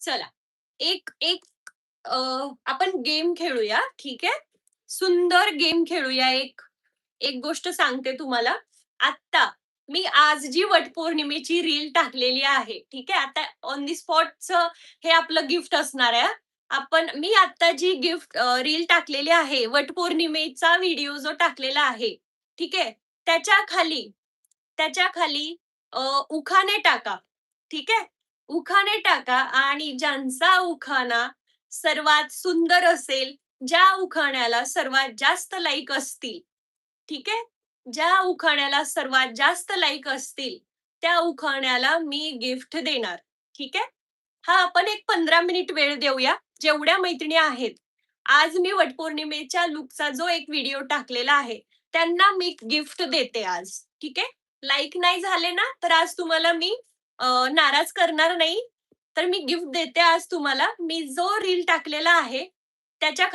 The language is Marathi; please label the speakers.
Speaker 1: चला, एक एक आपण गेम खेळूया, ठीक आहे? सुंदर गेम खेळूया एक. एक गोष्ट सांगते तुम्हाला. आत्ता मी आज जी वटपौर्णिमेची रील टाकलेली आहे, ठीक आहे? आता ऑन दी स्पॉटचं हे आपलं गिफ्ट असणार आहे. मी आता जी रील टाकलेली आहे, वटपौर्णिमेचा व्हिडिओ जो टाकलेला आहे, ठीक आहे? त्याच्या खाली त्याच्या खाली उखाणे टाका, ठीक आहे? उखाणे टाका आणि ज्यांचा उखाणा सर्वात सुंदर असेल, ज्या उखाण्याला सर्वात जास्त लाईक असतील, ठीक आहे? ज्या उखाण्याला सर्वात जास्त लाईक असतील, त्या उखाण्याला मी गिफ्ट देणार, ठीक आहे? हां, आपण एक 15 मिनिट वेळ देऊया. जेवढ्या मैत्रिणी आहेत, आज मी वटपौर्णिमेच्या लूकचा जो एक व्हिडिओ टाकलेला आहे, त्यांना मी गिफ्ट देते आज, ठीक आहे? लाईक नाही झाले ना, तर आज तुम्हाला मी नाराज करणार नाही. तर मी गिफ्ट देते आज तुम्हाला. मी जो रील टाकलेला आहे, त्याच्या